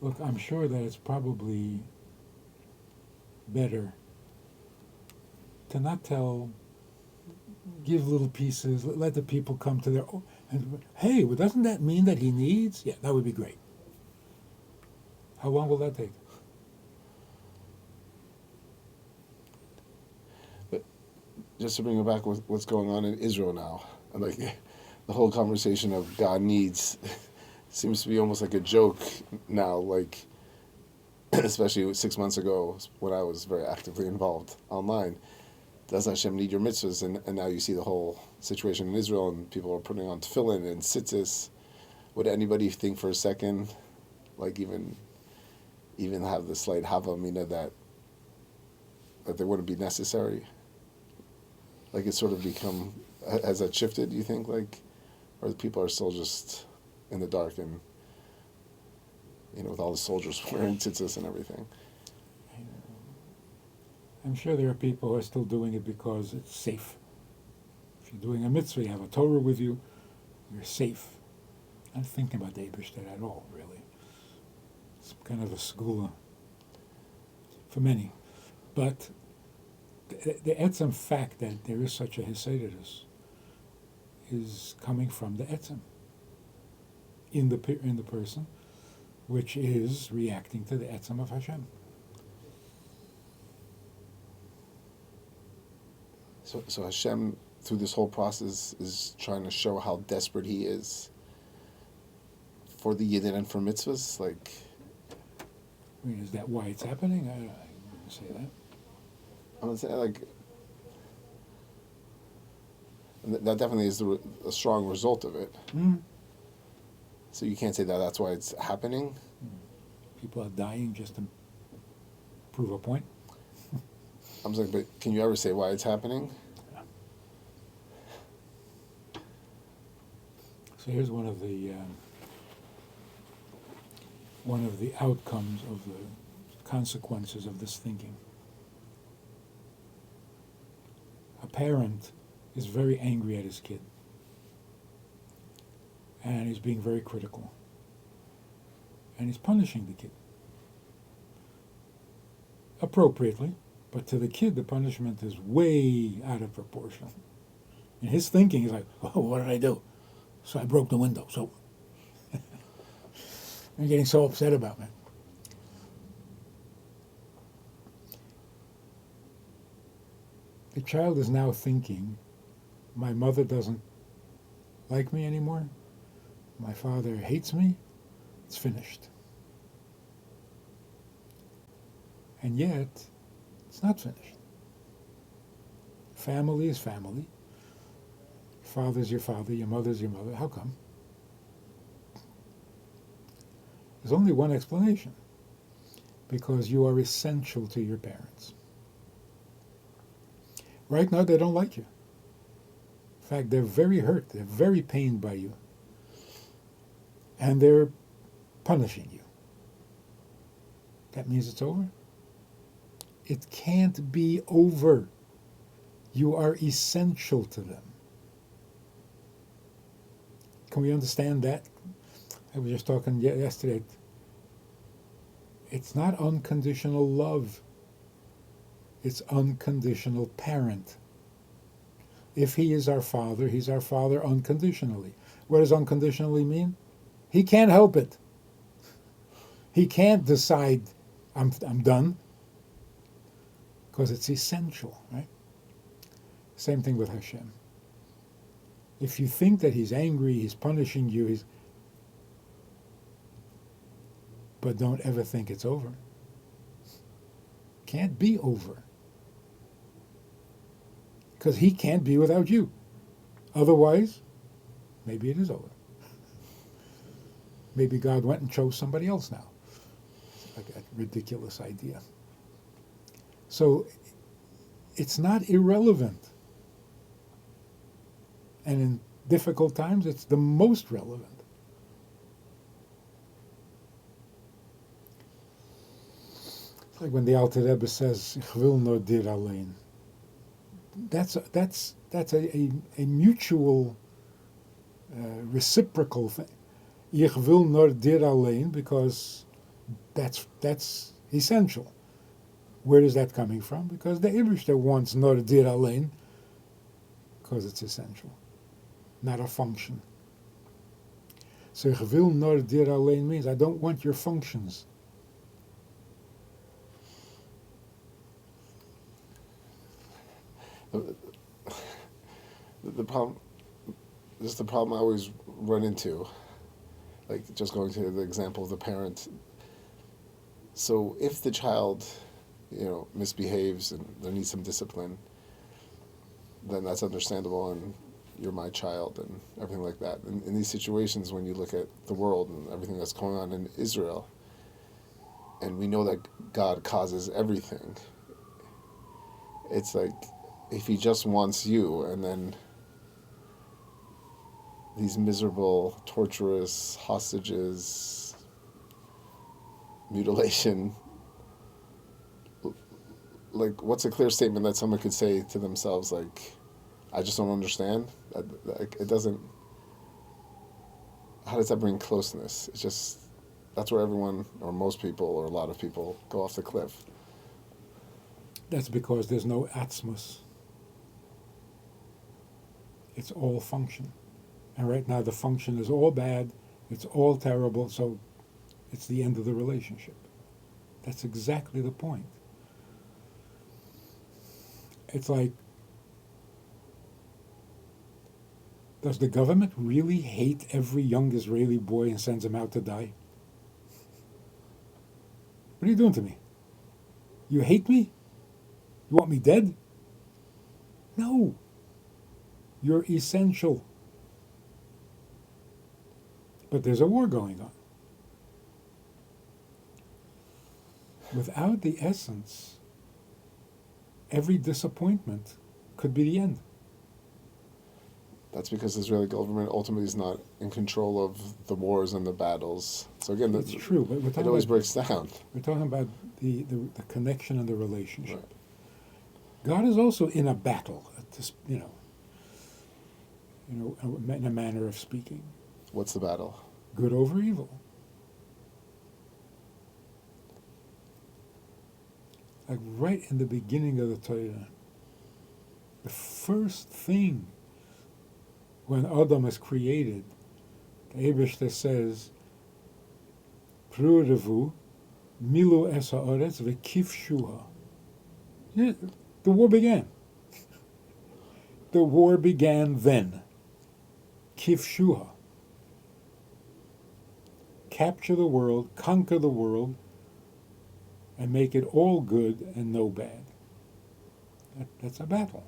Look, I'm sure that it's probably better to not tell, give little pieces, let the people come to their own. And, hey, well, doesn't that mean that he needs? Yeah, that would be great. How long will that take? But just to bring it back with what's going on in Israel now, and like the whole conversation of God needs seems to be almost like a joke now. Like especially 6 months ago when I was very actively involved online. Does Hashem need your mitzvahs? And now you see the whole situation in Israel, and people are putting on tefillin and tzitzis. Would anybody think for a second, like even have the slight havamina that they wouldn't be necessary? Like it's sort of become, has that shifted? Do you think, like, or the people are still just in the dark and with all the soldiers wearing tzitzis and everything? I'm sure there are people who are still doing it because it's safe. If you're doing a mitzvah, you have a Torah with you, you're safe. I'm not thinking about the Eibishter at all, really. It's kind of a segula for many. But the etzem fact that there is such a Hasidus is coming from the etzem in the person, which is reacting to the etzem of Hashem. So Hashem, through this whole process, is trying to show how desperate He is for the Yidden and for mitzvahs. Like, I mean, is that why it's happening? I wouldn't say that. I would say, like, that definitely is a strong result of it. Mm. So you can't say that that's why it's happening. People are dying just to prove a point. I'm like, but can you ever say why it's happening? So here's one of the outcomes of the consequences of this thinking. A parent is very angry at his kid, and he's being very critical, and he's punishing the kid appropriately. But to the kid, the punishment is way out of proportion. And his thinking is like, oh, what did I do? So I broke the window. So I'm getting so upset about it. The child is now thinking, my mother doesn't like me anymore. My father hates me. It's finished. And yet, it's not finished. Family is family. Your father's your father, your mother's your mother. How come? There's only one explanation. Because you are essential to your parents. Right now, they don't like you. In fact, they're very hurt. They're very pained by you. And they're punishing you. That means it's over? It can't be over. You are essential to them. Can we understand that? I was just talking yesterday. It's not unconditional love. It's unconditional parent. If he is our father, he's our father unconditionally. What does unconditionally mean? He can't help it. He can't decide, I'm done. Because it's essential, right? Same thing with Hashem. If you think that he's angry, he's punishing you, but don't ever think it's over. Can't be over. Because he can't be without you. Otherwise, maybe it is over. Maybe God went and chose somebody else now. It's like a ridiculous idea. So it's not irrelevant. And in difficult times, it's the most relevant. It's like when the Alter Rebbe says, "Ich will nur dir allein." That's a mutual, reciprocal thing. Ich will nur dir allein, because That's essential. Where is that coming from? Because the Ibishter wants Nor Dir Alein, because it's essential, not a function. So ich will Nor Dir Alein means I don't want your functions. The problem, this is the problem I always run into. Like just going to the example of the parent. So if the child, misbehaves and there needs some discipline, then that's understandable, and you're my child and everything like that. In these situations, when you look at the world and everything that's going on in Israel, and we know that God causes everything, it's like if He just wants you, and then these miserable, torturous hostages, mutilation. Like, what's a clear statement that someone could say to themselves, like, I just don't understand? It doesn't. How does that bring closeness? It's just, that's where everyone, or most people, or a lot of people, go off the cliff. That's because there's no atzmus. It's all function. And right now the function is all bad, it's all terrible, so it's the end of the relationship. That's exactly the point. It's like, does the government really hate every young Israeli boy and sends him out to die? What are you doing to me? You hate me? You want me dead? No. You're essential. But there's a war going on. Without the essence, every disappointment could be the end. That's because the Israeli government ultimately is not in control of the wars and the battles. So again, It's true, but it always breaks down. We're talking about the connection and the relationship. Right. God is also in a battle, in a manner of speaking. What's the battle? Good over evil. Like right in the beginning of the Torah, the first thing when Adam is created, the Eibishter says, Prurevu, milu es ha'aretz v'kifshuha. Yeah, the war began. The war began then. Kifshuha. Capture the world, conquer the world, and make it all good and no bad. That's a battle.